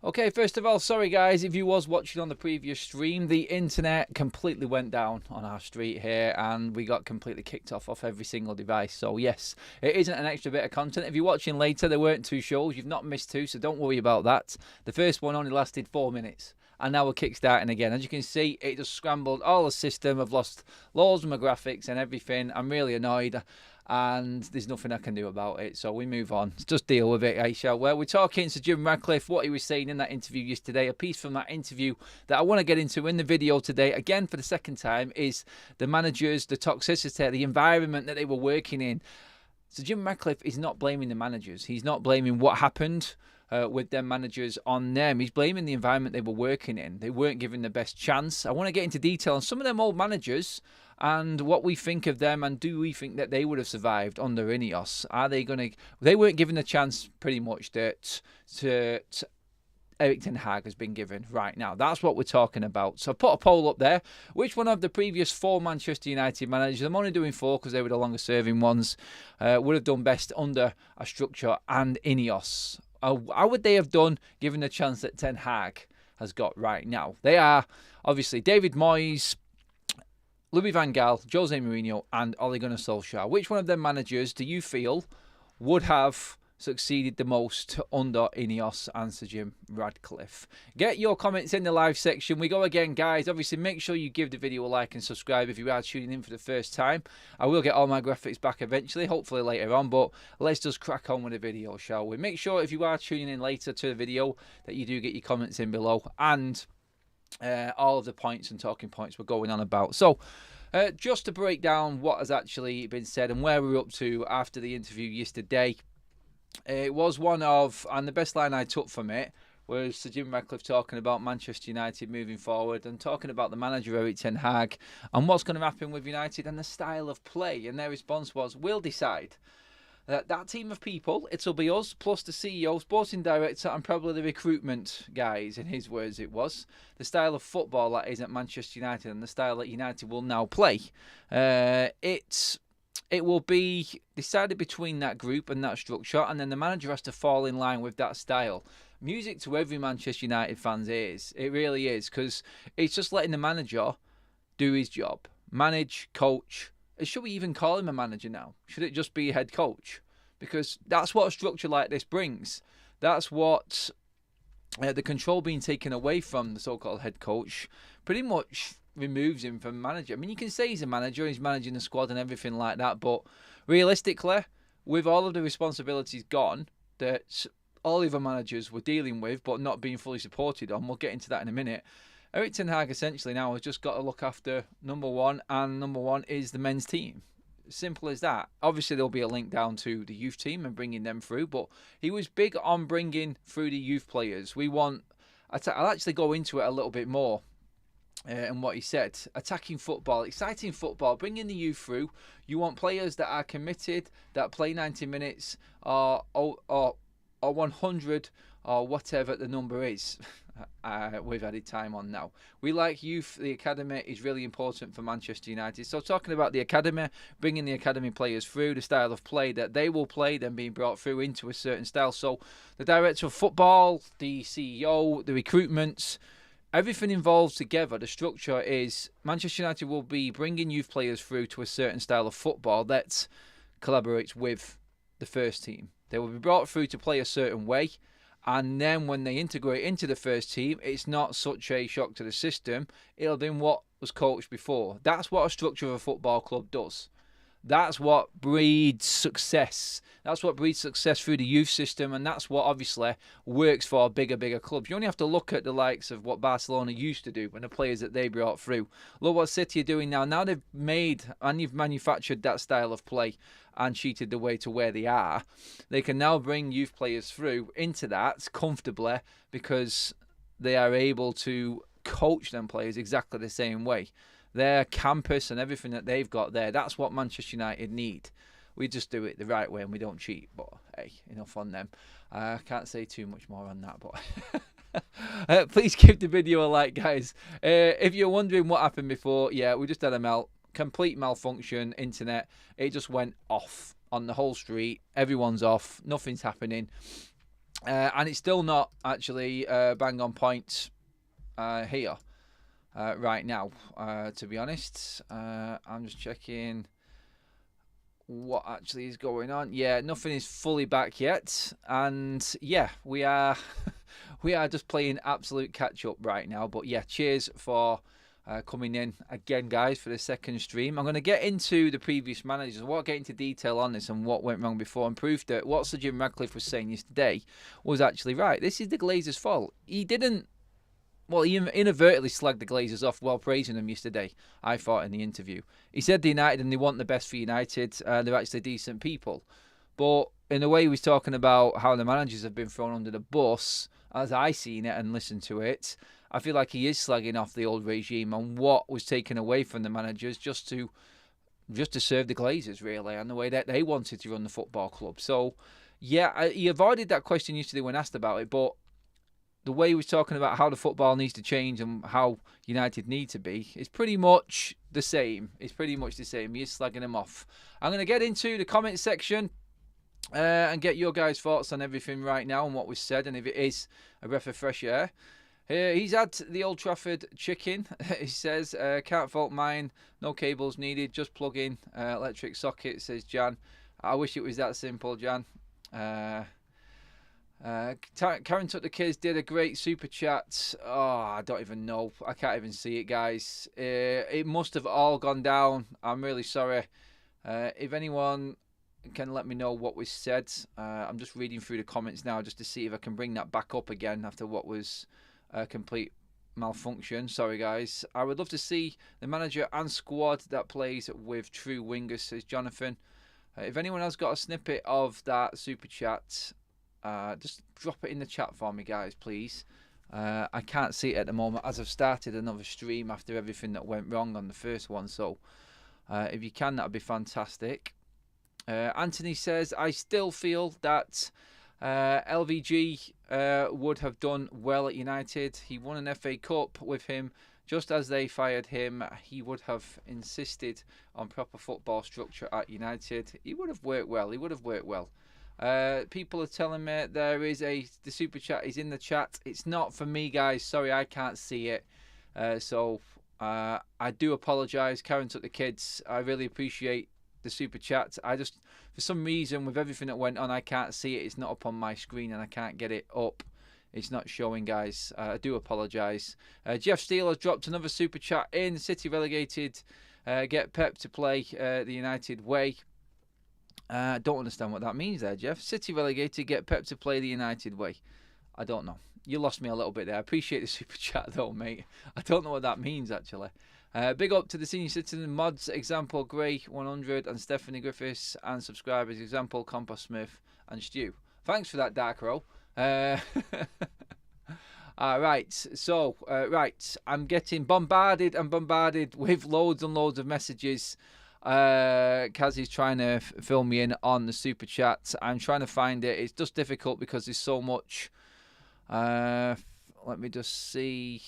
Okay, first of all, sorry guys, if you was watching on the previous stream, the internet completely went down on our street here and we got completely kicked off every single device. So yes, it isn't an extra bit of content. If you're watching later, there weren't two shows. You've not missed two, so don't worry about that. The first one only lasted 4 minutes. And now we're kickstarting again. As you can see, it just scrambled all the system. I've lost loads of my graphics and everything. I'm really annoyed. And there's nothing I can do about it, so we move on. Just deal with it, I shall. Well, we're talking to Jim Radcliffe, what he was saying in that interview yesterday. A piece from that interview that I want to get into in the video today, again for the second time, is the managers, the toxicity, the environment that they were working in. So Jim Radcliffe is not blaming the managers. He's not blaming what happened with their managers on them. He's blaming the environment they were working in. They weren't given the best chance. I want to get into detail on some of them old managers and what we think of them, and do we think that they would have survived under Ineos? Are they going to... They weren't given the chance pretty much that Erik ten Hag has been given right now. That's what we're talking about. So I put a poll up there. Which one of the previous 4 Manchester United managers, I'm only doing 4 because they were the longer serving ones, would have done best under a structure and Ineos? How would they have done given the chance that Ten Hag has got right now? They are obviously David Moyes, Louis van Gaal, Jose Mourinho and Ole Gunnar Solskjaer. Which one of them managers do you feel would have succeeded the most under Ineos and Sir Jim Radcliffe? Get your comments in the live section. We go again, guys. Obviously, make sure you give the video a like and subscribe if you are tuning in for the first time. I will get all my graphics back eventually, hopefully later on, but let's just crack on with the video, shall we? Make sure if you are tuning in later to the video that you do get your comments in below, and all of the points and talking points we're going on about. So just to break down what has actually been said and where we're up to after the interview yesterday, it was one of, and the best line I took from it was Sir Jim Radcliffe talking about Manchester United moving forward and talking about the manager Erik ten Hag and what's going to happen with United and the style of play. And their response was, we'll decide. That team of people, it'll be us, plus the CEO, sporting director, and probably the recruitment guys. In his words, it was the style of football that is at Manchester United and the style that United will now play. It will be decided between that group and that structure, and then the manager has to fall in line with that style. Music to every Manchester United fan's ears. It really is, because it's just letting the manager do his job. Manage, coach. Should we even call him a manager now? Should it just be a head coach? Because that's what a structure like this brings. That's what the control being taken away from the so-called head coach pretty much removes him from manager. I mean, you can say he's a manager, he's managing the squad and everything like that, but realistically, with all of the responsibilities gone that all the other managers were dealing with but not being fully supported on, we'll get into that in a minute, Erik ten Hag essentially now has just got to look after number one, and number one is the men's team. Simple as that. Obviously, there'll be a link down to the youth team and bringing them through, but he was big on bringing through the youth players. We want... I'll actually go into it a little bit more and what he said. Attacking football, exciting football, bringing the youth through. You want players that are committed, that play 90 minutes or 100 or whatever the number is. We've added time on now. We like youth. The academy is really important for Manchester United. So talking about the academy, bringing the academy players through, the style of play that they will play, then being brought through into a certain style. So the director of football, the CEO, the recruitments, everything involved together. The structure is Manchester United will be bringing youth players through to a certain style of football that collaborates with the first team. They will be brought through to play a certain way. And then when they integrate into the first team, it's not such a shock to the system. It'll be what was coached before. That's what a structure of a football club does. That's what breeds success. That's what breeds success through the youth system, and that's what obviously works for bigger clubs. You only have to look at the likes of what Barcelona used to do when the players that they brought through. Look what City are doing now. Now they've made and you've manufactured that style of play and cheated the way to where they are. They can now bring youth players through into that comfortably because they are able to coach them players exactly the same way. Their campus and everything that they've got there, that's what Manchester United need. We just do it the right way and we don't cheat. But hey, enough on them. I can't say too much more on that, but please give the video a like, guys. If you're wondering what happened before, yeah, we just had a complete malfunction internet. It just went off on the whole street. Everyone's off. Nothing's happening. And it's still not actually bang on point here right now, to be honest. I'm just checking what actually is going on. Yeah, nothing is fully back yet, and yeah, we are we are just playing absolute catch up right now. But yeah, cheers for coming in again, guys, for the second stream. I'm going to get into the previous managers. I want to get into detail on this and what went wrong before, and proof that what Sir Jim Radcliffe was saying yesterday was actually right. This is the Glazers' fault. He didn't. Well, he inadvertently slagged the Glazers off while praising them yesterday, I thought, in the interview. He said the United and they want the best for United. They're actually decent people. But in the way he was talking about how the managers have been thrown under the bus, as I seen it and listened to it, I feel like he is slagging off the old regime and what was taken away from the managers just to serve the Glazers, really, and the way that they wanted to run the football club. So, yeah, he avoided that question yesterday when asked about it, but the way he was talking about how the football needs to change and how United need to be is pretty much the same. It's pretty much the same. He is slagging him off. I'm going to get into the comment section and get your guys' thoughts on everything right now and what was said, and if it is a breath of fresh air. He's had the Old Trafford chicken. He says, can't fault mine. No cables needed. Just plug in electric socket, says Jan. I wish it was that simple, Jan. Karen Took the Kids did a great super chat. Oh, I don't even know. I can't even see it, guys. It must have all gone down. I'm really sorry. If anyone can let me know what was said. I'm just reading through the comments now just to see if I can bring that back up again after what was a complete malfunction. Sorry, guys. I would love to see the manager and squad that plays with true wingers, says Jonathan. If anyone has got a snippet of that super chat, just drop it in the chat for me, guys, please. I can't see it at the moment as I've started another stream after everything that went wrong on the first one. So if you can, that would be fantastic. Anthony says, I still feel that LVG would have done well at United. He won an FA Cup with him. Just as they fired him, he would have insisted on proper football structure at United. He would have worked well. He would have worked well. People are telling me the super chat is in the chat. It's not for me, guys. Sorry, I can't see it. So I do apologise. Karen Took the Kids. I really appreciate the super chat. I just, for some reason, with everything that went on, I can't see it. It's not up on my screen and I can't get it up. It's not showing, guys. I do apologise. Jeff Steele has dropped another super chat in. City relegated. Get Pep to play the United way. Don't understand what that means there, Jeff. City relegated, get Pep to play the United way. I don't know. You lost me a little bit there. I appreciate the super chat though, mate. I don't know what that means, actually. Big up to the senior citizen mods, example Gray 100 and Stephanie Griffiths, and subscribers, example Compost Smith and Stu. Thanks for that, Dark Row. Right, so, I'm getting bombarded with loads and loads of messages. Kaz is trying to fill me in on the super chat. I'm trying to find it. It's just difficult because there's so much. Let me just see.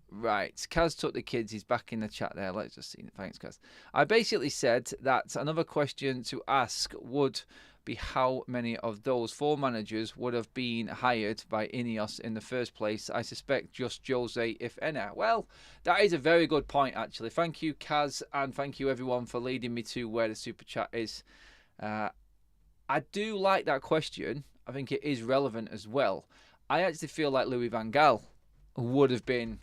Right, Kaz Took the Kids. He's back in the chat there. Let's just see. Thanks, Kaz. I basically said that another question to ask would be how many of those 4 managers would have been hired by Ineos in the first place. I suspect just Jose, if any. Well, that is a very good point, actually. Thank you, Kaz, and thank you, everyone, for leading me to where the super chat is. I do like that question. I think it is relevant as well. I actually feel like Louis van Gaal would have been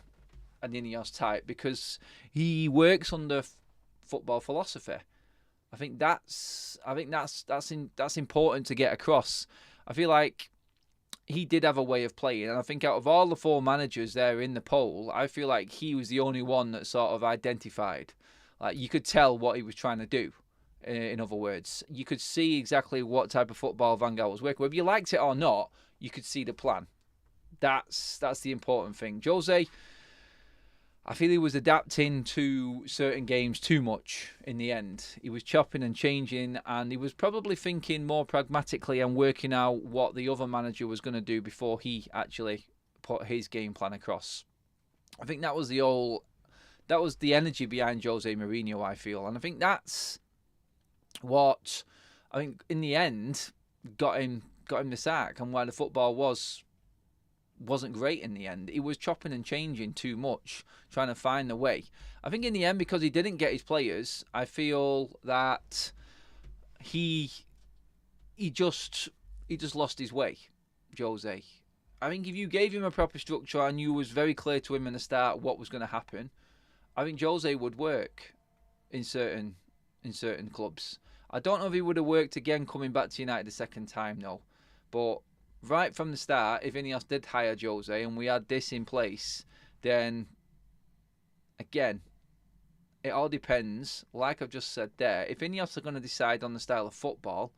an Ineos type because he works under football philosophy. I think that's important to get across. I feel like he did have a way of playing, and I think out of all the 4 managers there in the poll, I feel like he was the only one that sort of identified. Like, you could tell what he was trying to do. In other words, you could see exactly what type of football Van Gaal was working with. Whether you liked it or not, you could see the plan. That's the important thing. Jose, I feel he was adapting to certain games too much in the end. He was chopping and changing, and he was probably thinking more pragmatically and working out what the other manager was going to do before he actually put his game plan across. I think that was the energy behind Jose Mourinho, I feel. And I think that's what, I think in the end, got him got him the sack and why the football wasn't great in the end. He was chopping and changing too much, trying to find the way. I think in the end, because he didn't get his players, I feel that he just lost his way, Jose. I think if you gave him a proper structure and you was very clear to him in the start what was going to happen, I think Jose would work in certain clubs. I don't know if he would have worked again coming back to United the second time, though. But right from the start, if Ineos did hire Jose and we had this in place, then again, it all depends. Like I've just said there, if Ineos are going to decide on the style of football,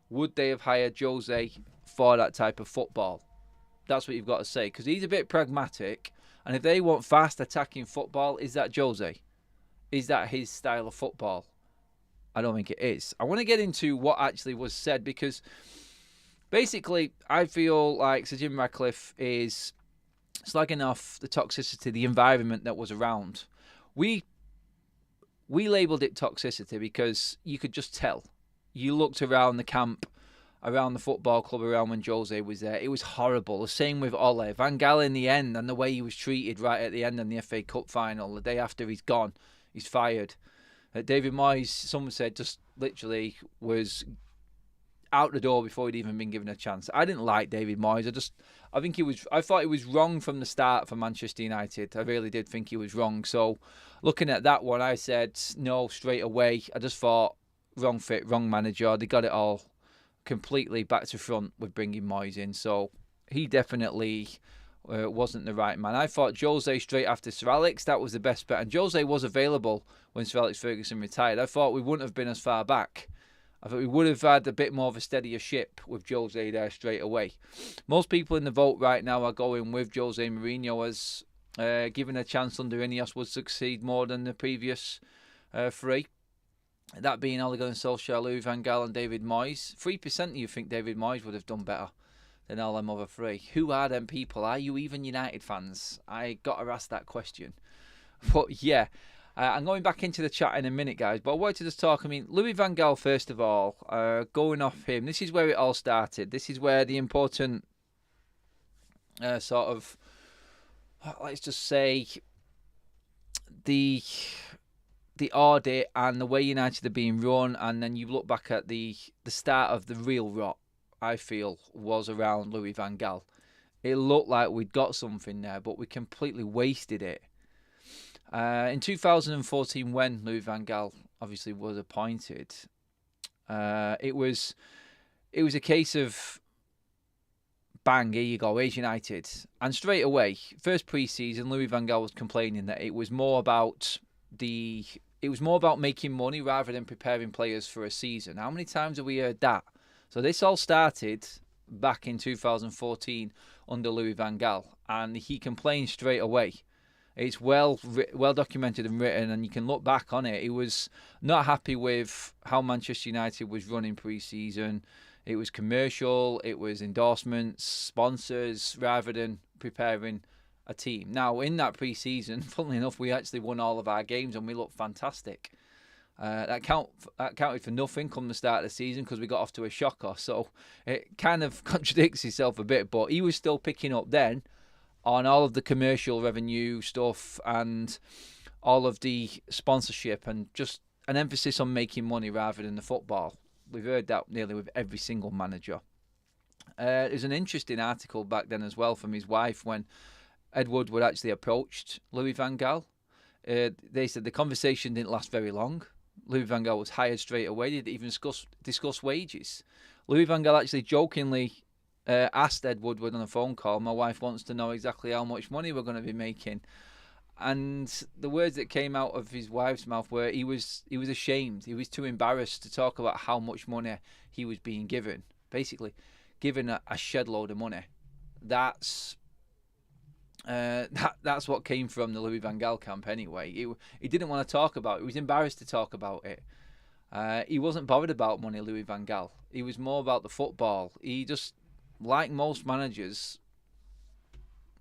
would they have hired Jose for that type of football? That's what you've got to say, because he's a bit pragmatic. And if they want fast attacking football, is that Jose? Is that his style of football? I don't think it is. I want to get into what actually was said, because basically I feel like Sir Jim Ratcliffe is slagging off the toxicity, the environment that was around. We labelled it toxicity because you could just tell. You looked around the camp, around the football club, around when Jose was there. It was horrible. The same with Ole. Van Gaal in the end, and the way he was treated right at the end in the FA Cup final. The day after he's gone, he's fired. David Moyes, someone said, just literally was out the door before he'd even been given a chance. I didn't like David Moyes. I thought he was wrong from the start for Manchester United. I really did think he was wrong. So looking at that one, I said no straight away. I just thought wrong fit, wrong manager. They got it all completely back to front with bringing Moyes in. So he definitely wasn't the right man. I thought Jose straight after Sir Alex, that was the best bet. And Jose was available when Sir Alex Ferguson retired. I thought we wouldn't have been as far back. I thought we would have had a bit more of a steadier ship with Jose there straight away. Most people in the vote right now are going with Jose Mourinho, as given a chance under Ineos would succeed more than the previous three. That being Ole Gunnar Solskjaer, Louis van Gaal and David Moyes. 3% of you think David Moyes would have done better than all them other three. Who are them people? Are you even United fans? I got to ask that question. But yeah, I'm going back into the chat in a minute, guys. But I wanted to just talk. I mean, Louis van Gaal, first of all, going off him. This is where it all started. This is where the important sort of, let's just say, the audit and the way United are being run, and then you look back at the start of the real rot, I feel, was around Louis van Gaal. It looked like we'd got something there, but we completely wasted it. In 2014, when Louis van Gaal obviously was appointed, it was a case of bang, here you go, here's United. And straight away, first pre-season, Louis van Gaal was complaining that it was more about making money rather than preparing players for a season. How many times have we heard that? So this all started back in 2014 under Louis van Gaal, and he complained straight away. It's well documented and written, and you can look back on it. He was not happy with how Manchester United was running pre-season. It was commercial, it was endorsements, sponsors, rather than preparing a team. Now, in that pre-season, funnily enough, we actually won all of our games and we looked fantastic. That counted for nothing come the start of the season because we got off to a shocker. So it kind of contradicts itself a bit, but he was still picking up then on all of the commercial revenue stuff and all of the sponsorship and just an emphasis on making money rather than the football. We've heard that nearly with every single manager. There's an interesting article back then as well from his wife when Ed Woodward actually approached Louis van Gaal. They said the conversation didn't last very long. Louis van Gaal was hired straight away. They didn't even discuss wages. Louis van Gaal actually jokingly asked Ed Woodward on a phone call, my wife wants to know exactly how much money we're going to be making. And the words that came out of his wife's mouth were he was ashamed. He was too embarrassed to talk about how much money he was being given. Basically, given a shed load of money. That's what came from the Louis van Gaal camp anyway. He didn't want to talk about it. He was embarrassed to talk about it. He wasn't bothered about money, Louis van Gaal. He was more about the football. He just, like most managers,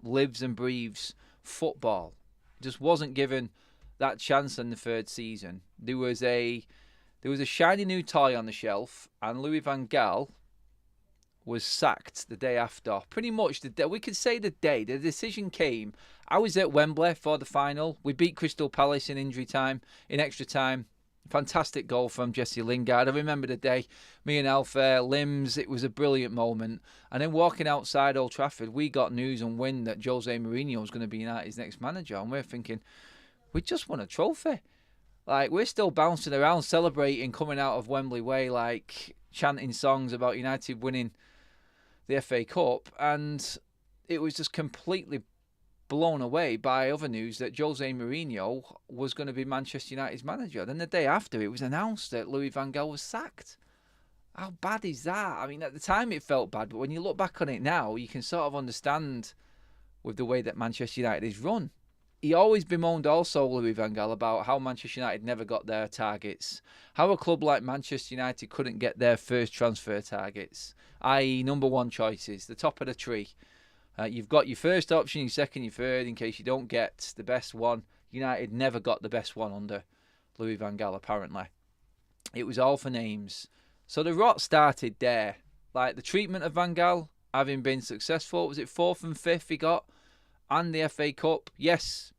lives and breathes football. Just wasn't given that chance in the third season. There was a shiny new toy on the shelf, and Louis van Gaal was sacked the day after. Pretty much the day, we could say the day the decision came. I was at Wembley for the final. We beat Crystal Palace in extra time. Fantastic goal from Jesse Lingard. I remember the day, me and Alf limbs. It was a brilliant moment. And then walking outside Old Trafford, we got news and wind that Jose Mourinho was going to be United's next manager. And we're thinking, we just won a trophy. Like, we're still bouncing around, celebrating, coming out of Wembley Way, like chanting songs about United winning the FA Cup, and it was just completely blown away by other news that Jose Mourinho was going to be Manchester United's manager. Then the day after, it was announced that Louis van Gaal was sacked. How bad is that? I mean, at the time it felt bad, but when you look back on it now, you can sort of understand with the way that Manchester United is run. He always bemoaned also, Louis van Gaal, about how Manchester United never got their targets. How a club like Manchester United couldn't get their first transfer targets, i.e. number one choices, the top of the tree. You've got your first option, your second, your third, in case you don't get the best one. United never got the best one under Louis van Gaal, apparently. It was all for names. So the rot started there. Like, the treatment of Van Gaal, having been successful, was it 4th and 5th he got? And the FA Cup, yes.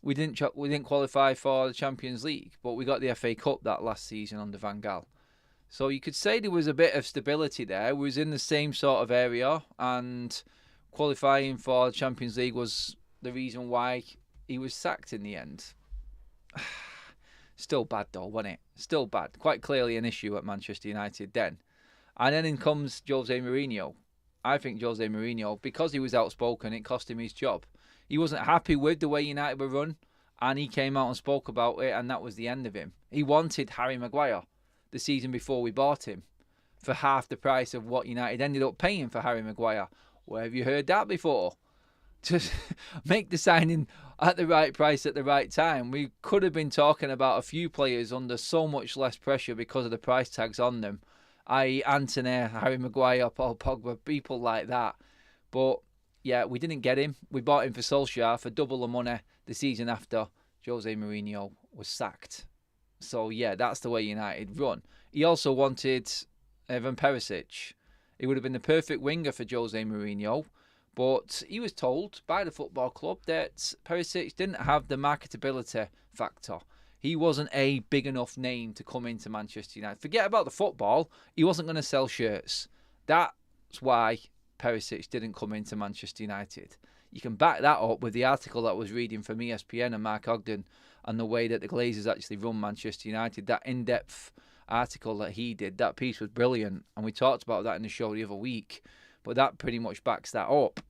We didn't qualify for the Champions League, but we got the FA Cup that last season under Van Gaal. So you could say there was a bit of stability there. We was in the same sort of area, and qualifying for the Champions League was the reason why he was sacked in the end. Still bad though, wasn't it? Still bad. Quite clearly an issue at Manchester United then. And then in comes Jose Mourinho. I think Jose Mourinho, because he was outspoken, it cost him his job. He wasn't happy with the way United were run, and he came out and spoke about it, and that was the end of him. He wanted Harry Maguire the season before we bought him for half the price of what United ended up paying for Harry Maguire. Where have you heard that before? Just make the signing at the right price at the right time. We could have been talking about a few players under so much less pressure because of the price tags on them, i.e. Antony, Harry Maguire, Paul Pogba, people like that. But yeah, we didn't get him. We bought him for Solskjaer for double the money the season after Jose Mourinho was sacked. So yeah, that's the way United run. He also wanted Van Perisic. He would have been the perfect winger for Jose Mourinho, but he was told by the football club that Perisic didn't have the marketability factor. He wasn't a big enough name to come into Manchester United. Forget about the football. He wasn't going to sell shirts. That's why Perisic didn't come into Manchester United. You can back that up with the article that I was reading from ESPN and Mark Ogden and the way that the Glazers actually run Manchester United. That in-depth article that he did, that piece was brilliant, and we talked about that in the show the other week, but that pretty much backs that up.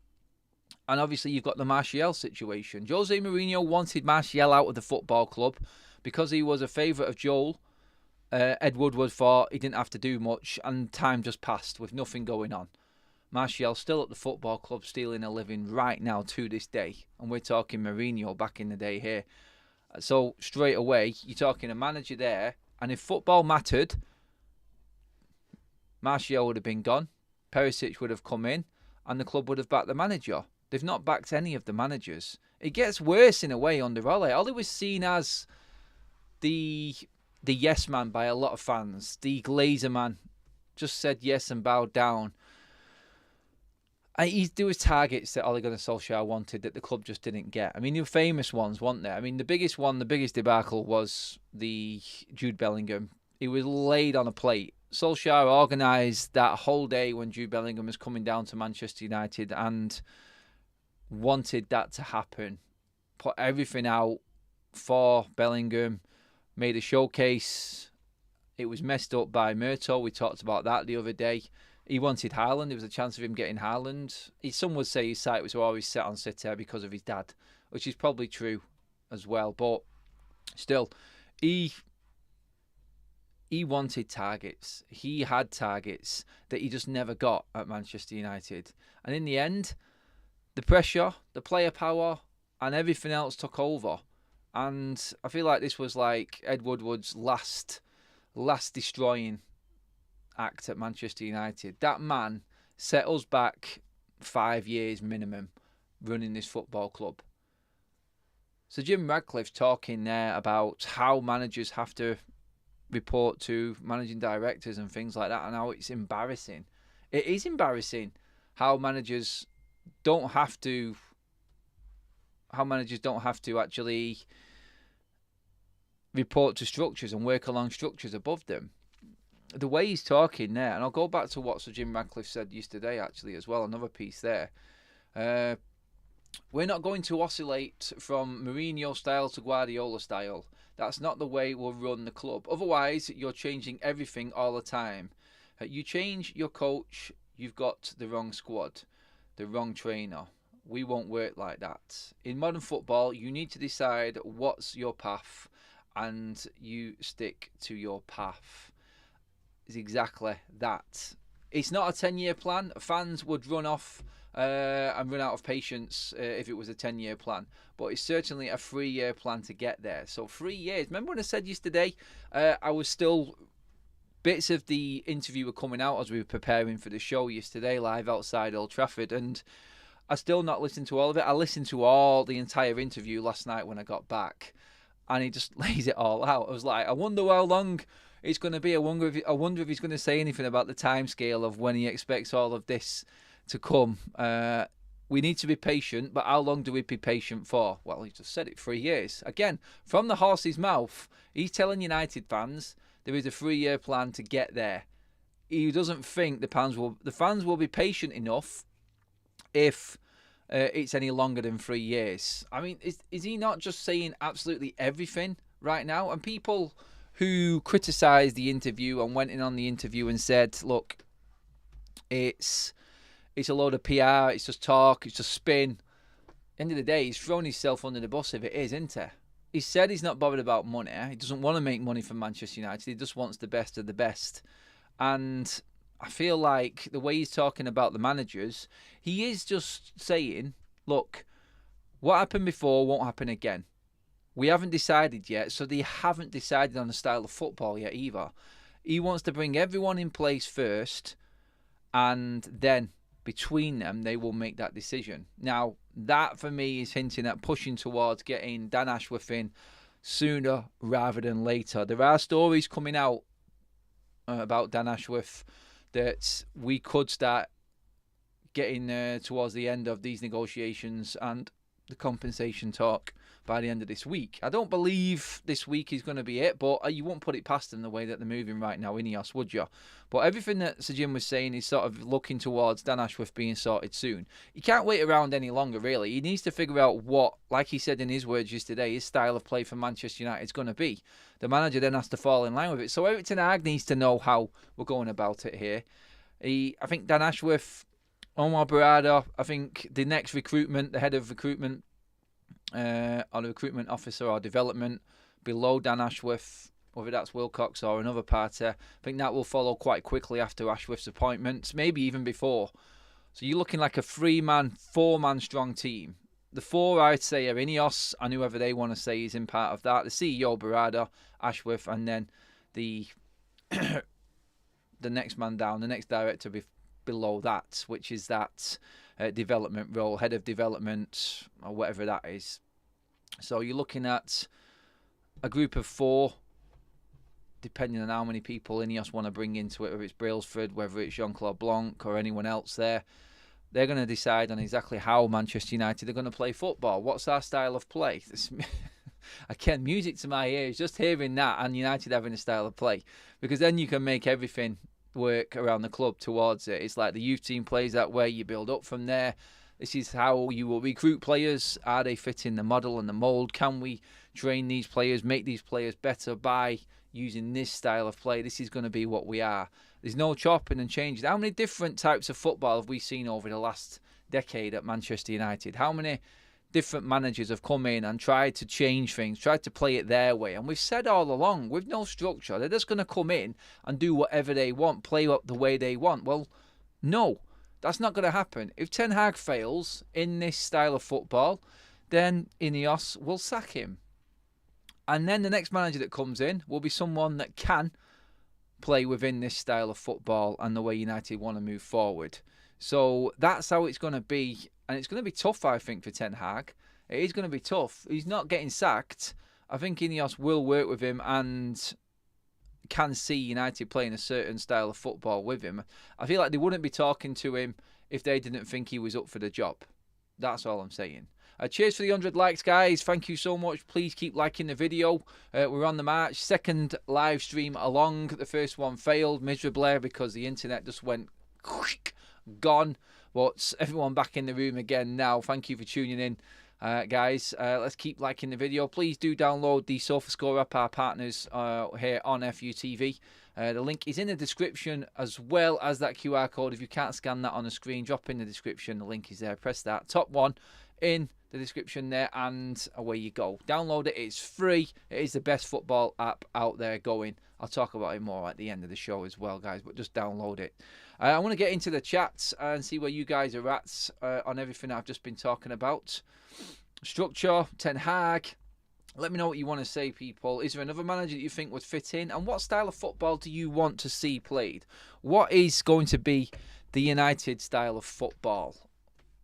And obviously you've got the Martial situation. Jose Mourinho wanted Martial out of the football club because he was a favourite of Joel. Ed Woodward thought he didn't have to do much, and time just passed with nothing going on. Martial still at the football club, stealing a living right now to this day. And we're talking Mourinho back in the day here. So straight away, you're talking a manager there. And if football mattered, Martial would have been gone. Perisic would have come in. And the club would have backed the manager. They've not backed any of the managers. It gets worse in a way under Ole. Ole was seen as the yes man by a lot of fans. The Glazer man. Just said yes and bowed down. There was targets that Ole Gunnar Solskjaer wanted that the club just didn't get. I mean, there were famous ones, weren't there? I mean, the biggest debacle was the Jude Bellingham. He was laid on a plate. Solskjaer organised that whole day when Jude Bellingham was coming down to Manchester United and wanted that to happen. Put everything out for Bellingham, made a showcase. It was messed up by Murto. We talked about that the other day. He wanted Haaland. There was a chance of him getting Haaland. Some would say his sight was always set on City because of his dad, which is probably true as well. But still, he wanted targets. He had targets that he just never got at Manchester United. And in the end, the pressure, the player power, and everything else took over. And I feel like this was like Ed Woodward's last destroying act at Manchester United. That man set us back 5 years minimum running this football club. So Jim Radcliffe's talking there about how managers have to report to managing directors and things like that, and how it's embarrassing. It is embarrassing how managers don't have to actually report to structures and work along structures above them. The way he's talking there, and I'll go back to what Sir Jim Radcliffe said yesterday actually as well, another piece there. We're not going to oscillate from Mourinho style to Guardiola style. That's not the way we'll run the club. Otherwise, you're changing everything all the time. You change your coach, you've got the wrong squad, the wrong trainer. We won't work like that. In modern football, you need to decide what's your path and you stick to your path. It's exactly that. It's not a 10-year plan. Fans would run off and run out of patience if it was a 10-year plan. But it's certainly a 3-year plan to get there. So 3 years. Remember when I said yesterday I was still... Bits of the interview were coming out as we were preparing for the show yesterday, live outside Old Trafford, and I still not listened to all of it. I listened to the entire interview last night when I got back, and he just lays it all out. I was like, I wonder how long it's going to be. I wonder if he's going to say anything about the timescale of when he expects all of this to come. We need to be patient, but how long do we be patient for? Well, he just said it, 3 years. Again, from the horse's mouth, he's telling United fans there is a 3-year plan to get there. He doesn't think the fans will be patient enough if it's any longer than 3 years. I mean, is he not just saying absolutely everything right now? And people who criticised the interview and went in on the interview and said, look, it's a load of PR, it's just talk, it's just spin. End of the day, he's thrown himself under the bus if it is, isn't he? He said he's not bothered about money. He doesn't want to make money from Manchester United. He just wants the best of the best. And I feel like the way he's talking about the managers, he is just saying, look, what happened before won't happen again. We haven't decided yet, so they haven't decided on the style of football yet either. He wants to bring everyone in place first, and then between them, they will make that decision. Now, that for me is hinting at pushing towards getting Dan Ashworth in sooner rather than later. There are stories coming out about Dan Ashworth that we could start getting towards the end of these negotiations and the compensation talk by the end of this week. I don't believe this week is going to be it, but you won't put it past them the way that they're moving right now, Ineos, would you? But everything that Sir Jim was saying is sort of looking towards Dan Ashworth being sorted soon. He can't wait around any longer, really. He needs to figure out what, like he said in his words yesterday, his style of play for Manchester United is going to be. The manager then has to fall in line with it. So Eric Ten Hag needs to know how we're going about it here. I think Dan Ashworth, Omar Barada, I think the next recruitment, the head of recruitment, or the recruitment officer or development below Dan Ashworth, whether that's Wilcox or another party, I think that will follow quite quickly after Ashworth's appointment, maybe even before. So you're looking like a 3-man, 4-man strong team. The 4 I'd say are Ineos and whoever they want to say is in part of that. The CEO, Barada, Ashworth, and then the the next man down, the next director below that, which is that development role, head of development, or whatever that is. So you're looking at a group of 4, depending on how many people Ineos want to bring into it, whether it's Brailsford, whether it's Jean-Claude Blanc or anyone else there. They're going to decide on exactly how Manchester United are going to play football. What's our style of play? Again, music to my ears, just hearing that and United having a style of play. Because then you can make everything work around the club towards it. It's like the youth team plays that way, you build up from there. This is how you will recruit players. Are they fitting the model and the mould? Can we train these players, make these players better by using this style of play? This is going to be what we are. There's no chopping and changing. How many different types of football have we seen over the last decade at Manchester United? How many different managers have come in and tried to change things, tried to play it their way? And we've said all along, with no structure, they're just going to come in and do whatever they want, play up the way they want. Well, no, that's not going to happen. If Ten Hag fails in this style of football, then Ineos will sack him. And then the next manager that comes in will be someone that can play within this style of football and the way United want to move forward. So that's how it's going to be. And it's going to be tough, I think, for Ten Hag. It is going to be tough. He's not getting sacked. I think Ineos will work with him and can see United playing a certain style of football with him. I feel like they wouldn't be talking to him if they didn't think he was up for the job. That's all I'm saying. Cheers for the 100 likes, guys. Thank you so much. Please keep liking the video. We're on the march. Second live stream along. The first one failed miserably because the internet just went gone. But everyone back in the room again now. Thank you for tuning in, guys. Let's keep liking the video. Please do download the SofaScore app, our partners here on FUTV. The link is in the description, as well as that QR code. If you can't scan that on the screen, drop in the description. The link is there. Press that top one in the description there, and away you go. Download it. It's free. It is the best football app out there going. I'll talk about it more at the end of the show as well, guys, but just download it. I want to get into the chats and see where you guys are at on everything I've just been talking about. Structure, Ten Hag. Let me know what you want to say, people. Is there another manager that you think would fit in? And what style of football do you want to see played? What is going to be the United style of football?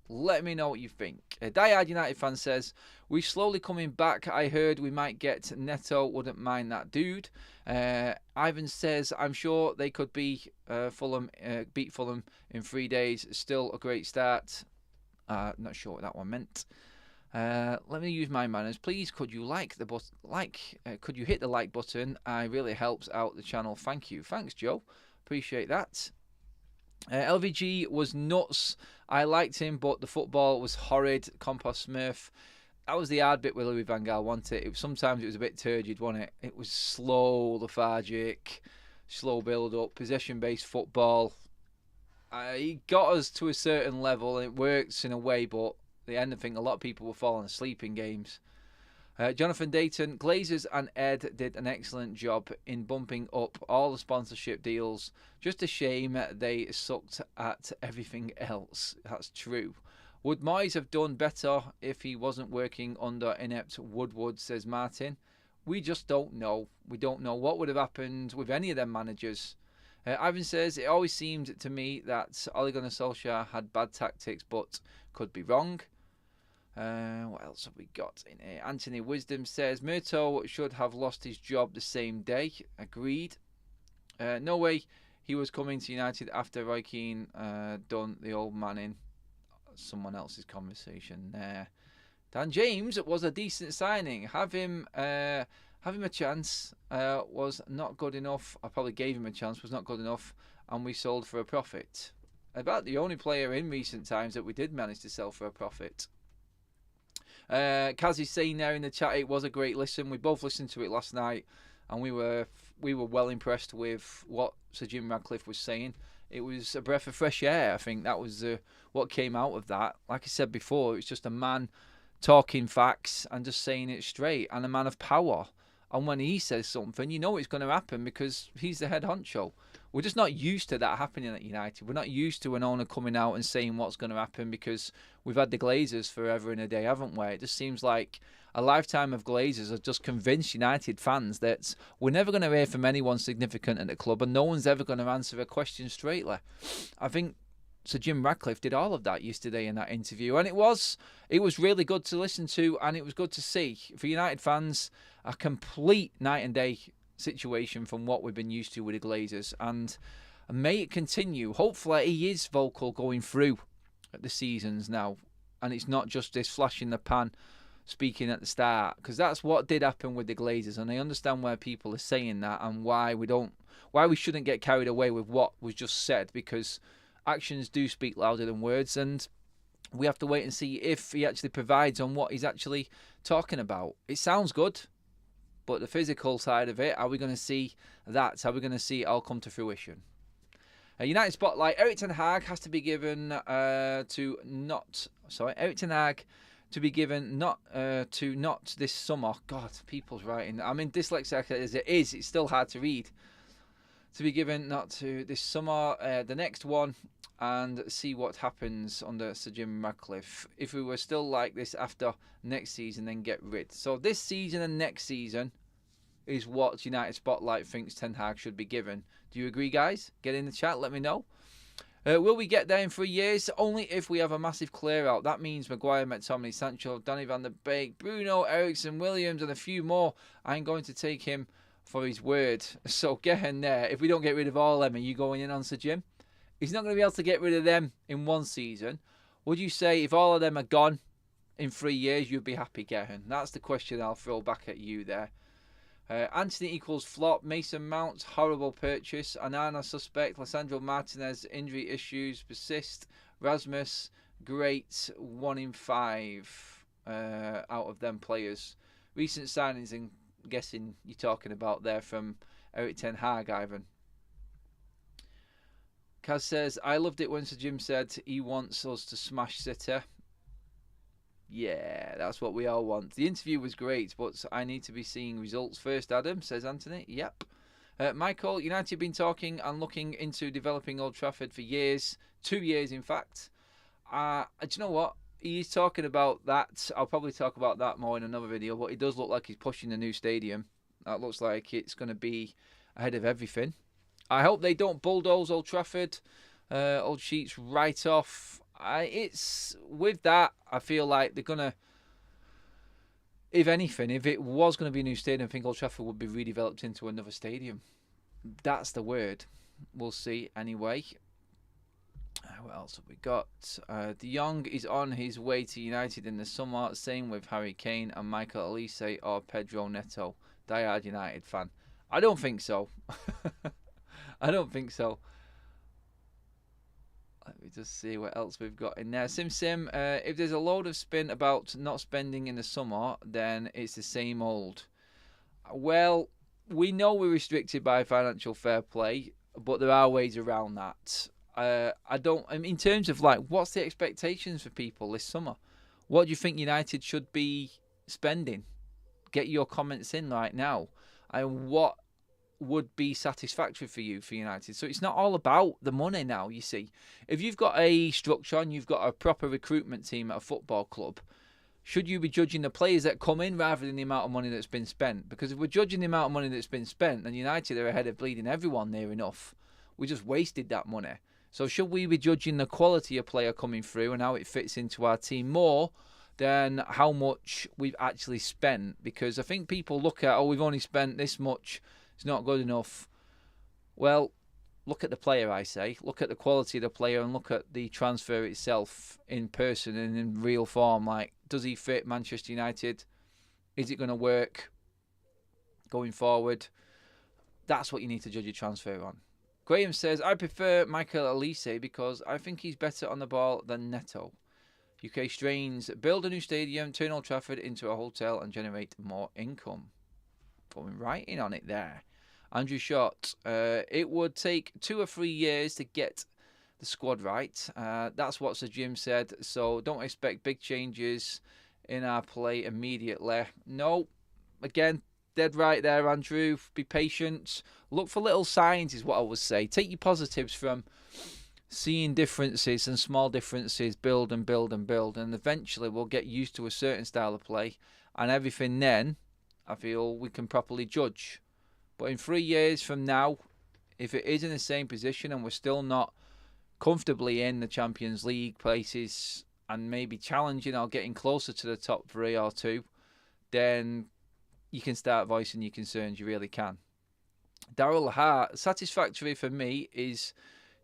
Let me know what you think. A diehard United fan says, we're slowly coming back. I heard we might get Neto. Wouldn't mind that dude. Ivan says, I'm sure they could be beat Fulham in 3 days. Still a great start. Not sure what that one meant. Let me use my manners. Please, could you could you hit the like button? It really helps out the channel. Thank you. Thanks, Joe. Appreciate that. LVG was nuts. I liked him, but the football was horrid. Compost Smurf. That was the hard bit with Louis van Gaal, wasn't it? Sometimes it was a bit turgid, wasn't it? It was slow, lethargic, slow build-up, possession-based football. He got us to a certain level, and it works in a way, but the end, I think a lot of people were falling asleep in games. Jonathan Dayton, Glazers and Ed did an excellent job in bumping up all the sponsorship deals. Just a shame they sucked at everything else. That's true. Would Moyes have done better if he wasn't working under inept Woodward, says Martin. We just don't know. We don't know what would have happened with any of them managers. Ivan says, it always seemed to me that Ole Gunnar Solskjaer had bad tactics, but could be wrong. What else have we got in here? Anthony Wisdom says, Murto should have lost his job the same day. Agreed. No way he was coming to United after Roy Keane done the old man in. Someone else's conversation there. Dan James was a decent signing. Have him a chance was not good enough. I probably gave him a chance, was not good enough, and we sold for a profit. About the only player in recent times that we did manage to sell for a profit. Kaz is saying there in the chat, it was a great listen. We both listened to it last night, and we were well impressed with what Sir Jim Ratcliffe was saying. It was a breath of fresh air. I think that was what came out of that. Like I said before, it's just a man talking facts and just saying it straight, and a man of power. And when he says something, you know it's going to happen because he's the head honcho. We're just not used to that happening at United. We're not used to an owner coming out and saying what's going to happen because we've had the Glazers forever and a day, haven't we? It just seems like a lifetime of Glazers have just convinced United fans that we're never going to hear from anyone significant at the club and no one's ever going to answer a question straightly. I think Sir Jim Ratcliffe did all of that yesterday in that interview, and it was really good to listen to, and it was good to see. For United fans, a complete night and day situation from what we've been used to with the Glazers, and may it continue. Hopefully he is vocal going through the seasons now, and it's not just this flash in the pan speaking at the start, because that's what did happen with the Glazers, and I understand where people are saying that and why we shouldn't get carried away with what was just said, because actions do speak louder than words, and we have to wait and see if he actually provides on what he's actually talking about. It sounds good, but the physical side of it, are we going to see that? Are we going to see it all come to fruition? United Spotlight, Erik Ten Hag has to be given Erik Ten Hag to be given not this summer. God, people's writing. I mean, dyslexic as it is, it's still hard to read. To be given not to this summer, the next one, and see what happens under Sir Jim Ratcliffe. If we were still like this after next season, then get rid. So this season and next season is what United Spotlight thinks Ten Hag should be given. Do you agree, guys? Get in the chat, let me know. Will we get there in 3 years? Only if we have a massive clear out. That means Maguire, McTominay, Sancho, Donny van der Beek, Bruno, Ericsson, Williams, and a few more. I'm going to take him for his word. So getting there, if we don't get rid of all of them, are you going in on Sir Jim? He's not going to be able to get rid of them in one season. Would you say if all of them are gone in 3 years, you'd be happy, Gehan? That's the question I'll throw back at you there. Anthony equals flop. Mason Mount, horrible purchase. Anana suspect. Lissandro Martinez, injury issues persist. Rasmus, great. 1 in 5 out of them players. Recent signings, I'm guessing you're talking about there from Eric Ten Hag, Ivan. Kaz says, I loved it when Sir Jim said he wants us to smash City. Yeah, that's what we all want. The interview was great, but I need to be seeing results first, Adam, says Anthony. Yep. Michael, United have been talking and looking into developing Old Trafford for years. 2 years, in fact. Do you know what? He's talking about that. I'll probably talk about that more in another video, but it does look like he's pushing a new stadium. That looks like it's going to be ahead of everything. I hope they don't bulldoze Old Trafford. Old Sheets right off. It's with that, I feel like they're going to, if anything, if it was going to be a new stadium, I think Old Trafford would be redeveloped into another stadium. That's the word. We'll see anyway. What else have we got? De Jong is on his way to United in the summer. Same with Harry Kane and Michael Olise or Pedro Neto. Diehard United fan. I don't think so. I don't think so. Let me just see what else we've got in there. Sim, if there's a load of spin about not spending in the summer, then it's the same old. Well, we know we're restricted by financial fair play, but there are ways around that. In terms of like, what's the expectations for people this summer? What do you think United should be spending? Get your comments in right now. And what would be satisfactory for you for United? So it's not all about the money now, you see. If you've got a structure and you've got a proper recruitment team at a football club, should you be judging the players that come in rather than the amount of money that's been spent? Because if we're judging the amount of money that's been spent, then United are ahead of bleeding everyone near enough. We just wasted that money. So should we be judging the quality of player coming through and how it fits into our team more than how much we've actually spent? Because I think people look at, we've only spent this much, it's not good enough. Well, look at the player, I say. Look at the quality of the player and look at the transfer itself in person and in real form. Like, does he fit Manchester United? Is it going to work going forward? That's what you need to judge your transfer on. Graham says, I prefer Michael Olise because I think he's better on the ball than Neto. UK Strains, build a new stadium, turn Old Trafford into a hotel and generate more income. Going right in on it there. Andrew Short, it would take 2 or 3 years to get the squad right. That's what Sir Jim said. So don't expect big changes in our play immediately. No, again, dead right there, Andrew. Be patient. Look for little signs is what I would say. Take your positives from seeing differences and small differences, build and build and build. And eventually we'll get used to a certain style of play. And everything then, I feel we can properly judge. But in 3 years from now, if it is in the same position and we're still not comfortably in the Champions League places and maybe challenging or getting closer to the top 3 or 2, then you can start voicing your concerns. You really can. Darryl Hart, satisfactory for me is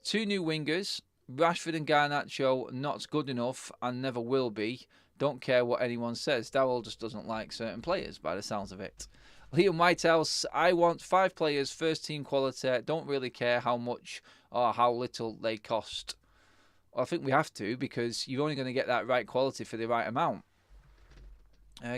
2 new wingers. Rashford and Garnacho, not good enough and never will be. Don't care what anyone says. Darryl just doesn't like certain players by the sounds of it. Liam Whitehouse, I want 5 players, first team quality. Don't really care how much or how little they cost. Well, I think we have to because you're only going to get that right quality for the right amount.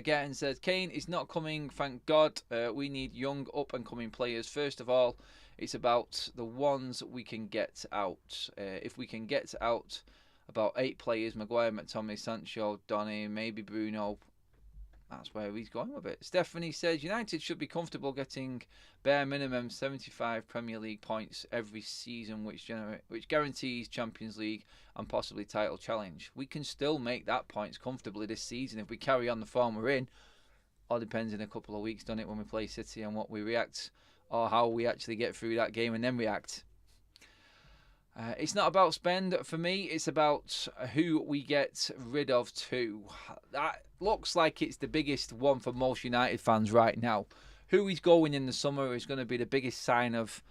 Getting says, Kane is not coming, thank God. We need young up-and-coming players. First of all, it's about the ones we can get out. If we can get out about 8 players, Maguire, McTominay, Sancho, Donny, maybe Bruno, that's where he's going with it. Stephanie says, United should be comfortable getting bare minimum 75 Premier League points every season, which guarantees Champions League and possibly title challenge. We can still make that points comfortably this season if we carry on the form we're in. All depends in a couple of weeks, doesn't it, when we play City and what we react or how we actually get through that game and then react. It's not about spend for me, it's about who we get rid of too. That looks like it's the biggest one for most United fans right now. who he's going in the summer is going to be the biggest sign of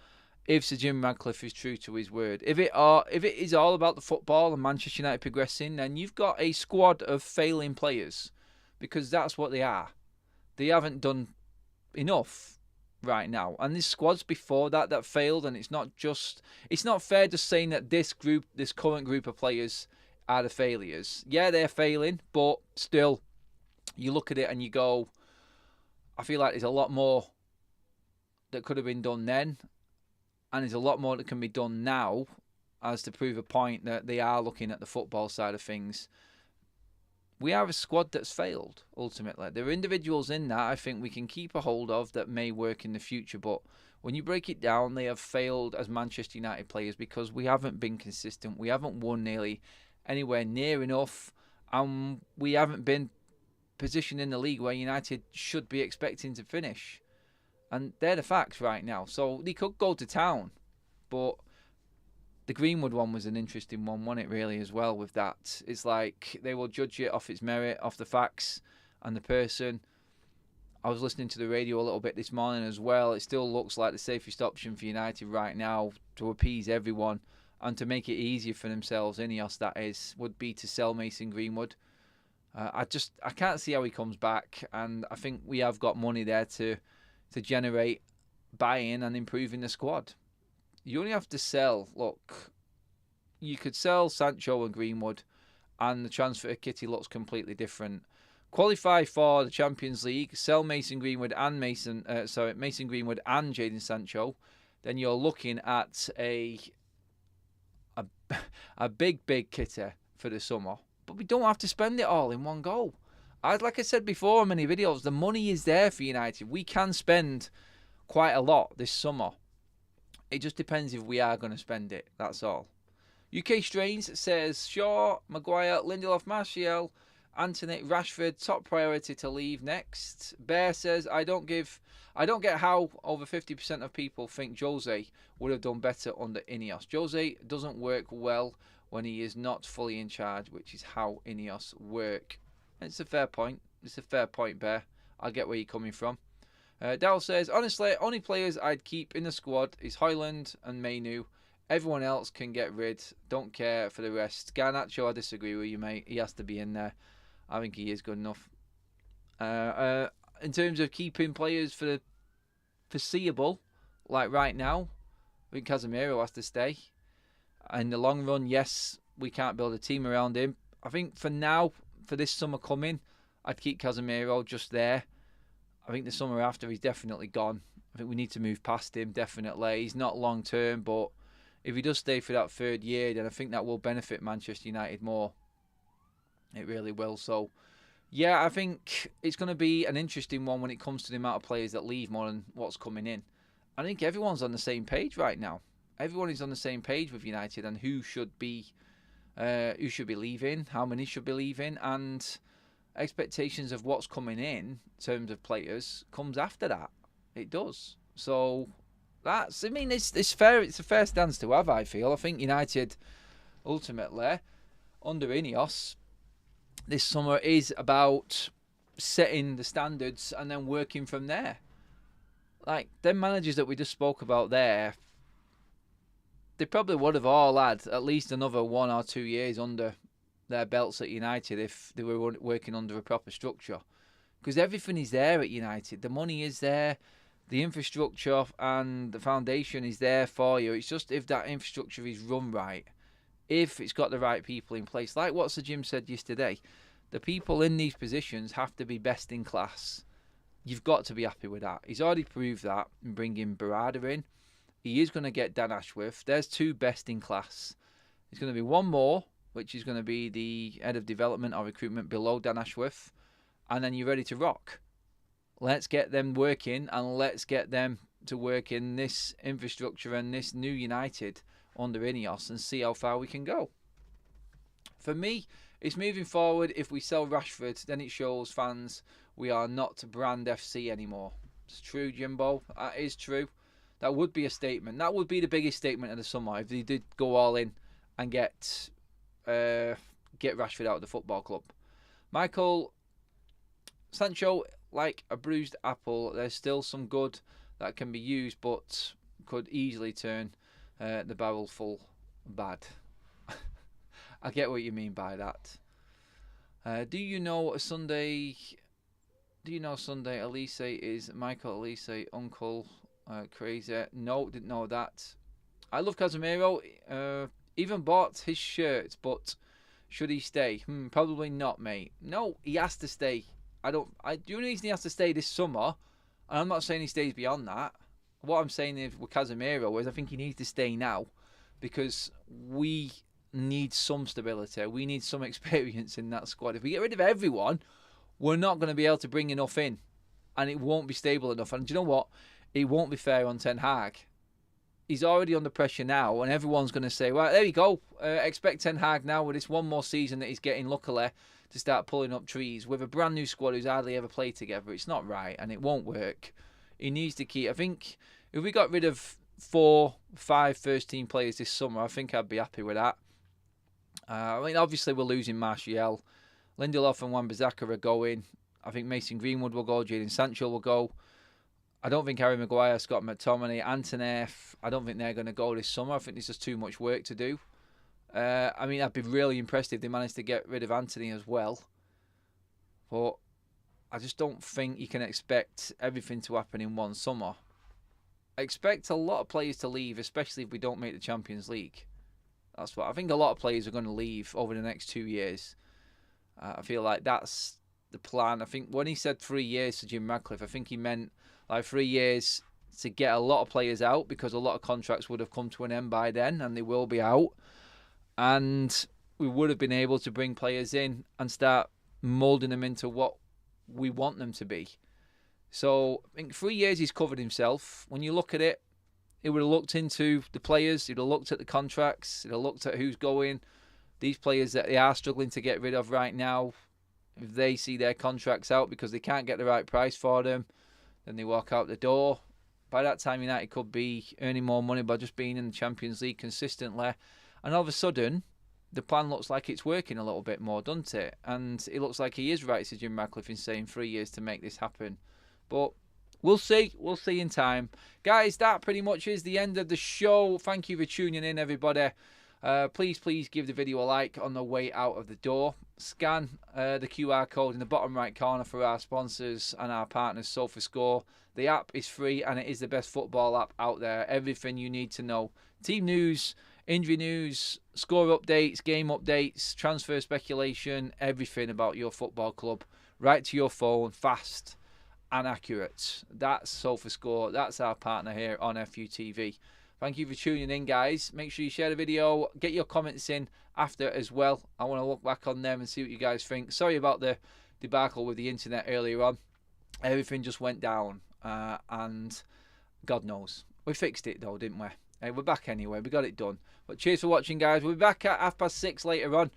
if Sir Jim Ratcliffe is true to his word. If it is all about the football and Manchester United progressing, then you've got a squad of failing players, because that's what they are. They haven't done enough right now, and this squad's before that failed. And it's not fair just saying that this current group of players are the failures. Yeah, they're failing, but still, you look at it and you go, I feel like there's a lot more that could have been done then, and there's a lot more that can be done now, as to prove a point that they are looking at the football side of things. We are a squad that's failed, ultimately. There are individuals in that I think we can keep a hold of that may work in the future, but when you break it down, they have failed as Manchester United players because we haven't been consistent. We haven't won nearly anywhere near enough, and we haven't been positioned in the league where United should be expecting to finish. And they're the facts right now. So they could go to town, but the Greenwood one was an interesting one, wasn't it, really, as well, with that. It's like they will judge it off its merit, off the facts and the person. I was listening to the radio a little bit this morning as well. It still looks like the safest option for United right now to appease everyone and to make it easier for themselves, Ineos that is, would be to sell Mason Greenwood. I can't see how he comes back, and I think we have got money there to generate buy-in and improving the squad. You only have to sell, look, you could sell Sancho and Greenwood and the transfer kitty looks completely different. Qualify for the Champions League, sell Mason Greenwood and Mason Greenwood and Jadon Sancho, then you're looking at a big kitty for the summer. But we don't have to spend it all in one go. Like I said before in many videos, the money is there for United. We can spend quite a lot this summer. It just depends if we are going to spend it. That's all. UK Strains says Shaw, Maguire, Lindelof, Martial, Anthony, Rashford, top priority to leave next. Bear says I don't get how over 50% of people think Jose would have done better under Ineos. Jose doesn't work well when he is not fully in charge, which is how Ineos work. It's a fair point. It's a fair point, Bear. I get where you're coming from. Dal says, honestly, only players I'd keep in the squad is Højlund and Mainu. Everyone else can get rid. Don't care for the rest. Garnacho, I disagree with you, mate. He has to be in there. I think he is good enough. In terms of keeping players for the foreseeable, like right now, I think Casemiro has to stay. In the long run, yes, we can't build a team around him. I think for now, for this summer coming, I'd keep Casemiro just there. I think the summer after, he's definitely gone. I think we need to move past him, definitely. He's not long term, but if he does stay for that third year, then I think that will benefit Manchester United more. It really will. So, yeah, I think it's going to be an interesting one when it comes to the amount of players that leave more than what's coming in. I think everyone's on the same page right now. Everyone is on the same page with United and who should be leaving, how many should be leaving, and expectations of what's coming in terms of players comes after that. It does. So it's fair. It's a fair stance to have, I feel. I think United ultimately under Ineos this summer is about setting the standards and then working from there. Like them managers that we just spoke about there, they probably would have all had at least another 1 or 2 years under their belts at United if they were working under a proper structure. Because everything is there at United. The money is there, the infrastructure and the foundation is there for you. It's just if that infrastructure is run right, if it's got the right people in place. Like what Sir Jim said yesterday, the people in these positions have to be best in class. You've got to be happy with that. He's already proved that in bringing Barada in. He is going to get Dan Ashworth. There's 2 best in class. There's going to be one more, which is going to be the head of development or recruitment below Dan Ashworth. And then you're ready to rock. Let's get them working and let's get them to work in this infrastructure and this new United under Ineos and see how far we can go. For me, it's moving forward. If we sell Rashford, then it shows fans we are not Brand FC anymore. It's true, Jimbo. That is true. That would be a statement. That would be the biggest statement of the summer if they did go all in and get Rashford out of the football club. Michael, Sancho like a bruised apple. There's still some good that can be used, but could easily turn the barrel full bad. I get what you mean by that. Do you know Sunday Elise is Michael Elise uncle? Crazy. No, didn't know that. I love Casemiro. Even bought his shirt, but should he stay? Probably not, mate. No, he has to stay. The only reason he has to stay this summer, and I'm not saying he stays beyond that. What I'm saying with Casemiro is I think he needs to stay now, because we need some stability. We need some experience in that squad. If we get rid of everyone, we're not going to be able to bring enough in, and it won't be stable enough. And do you know what? It won't be fair on Ten Hag. He's already under pressure now, and everyone's going to say, well, there you go. Expect Ten Hag now with this one more season that he's getting, luckily, to start pulling up trees with a brand new squad who's hardly ever played together. It's not right, and it won't work. He needs to keep. I think if we got rid of 4, 5 first-team players this summer, I think I'd be happy with that. I mean, obviously, we're losing Martial. Lindelof and Wan-Bissaka are going. I think Mason Greenwood will go. Jadon Sancho will go. I don't think Harry Maguire, Scott McTominay, Antony, I don't think they're going to go this summer. I think there's just too much work to do. I mean, I'd be really impressed if they managed to get rid of Antony as well. But I just don't think you can expect everything to happen in one summer. I expect a lot of players to leave, especially if we don't make the Champions League. That's what I think. A lot of players are going to leave over the next 2 years. I feel like that's the plan. I think when he said 3 years to Jim Ratcliffe, I think he meant like 3 years to get a lot of players out, because a lot of contracts would have come to an end by then, and they will be out. And we would have been able to bring players in and start moulding them into what we want them to be. So I think 3 years he's covered himself. When you look at it, he would have looked into the players, he'd have looked at the contracts, he'd have looked at who's going. These players that they are struggling to get rid of right now, if they see their contracts out because they can't get the right price for them, then they walk out the door. By that time, United could be earning more money by just being in the Champions League consistently. And all of a sudden, the plan looks like it's working a little bit more, doesn't it? And it looks like he is right, to Jim Ratcliffe, in saying 3 years to make this happen. But we'll see. We'll see in time. Guys, that pretty much is the end of the show. Thank you for tuning in, everybody. Please give the video a like on the way out of the door. Scan the QR code in the bottom right corner for our sponsors and our partners, SofaScore. The app is free, and it is the best football app out there. Everything you need to know. Team news, injury news, score updates, game updates, transfer speculation, everything about your football club. Right to your phone, fast and accurate. That's SofaScore. That's our partner here on FUTV. Thank you for tuning in, guys. Make sure you share the video. Get your comments in after as well. I want to look back on them and see what you guys think. Sorry about the debacle with the internet earlier on. Everything just went down. And God knows. We fixed it, though, didn't we? Hey, we're back anyway. We got it done. But cheers for watching, guys. We'll be back at 6:30 later on.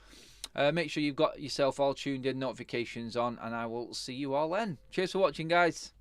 Make sure you've got yourself all tuned in, notifications on, and I will see you all then. Cheers for watching, guys.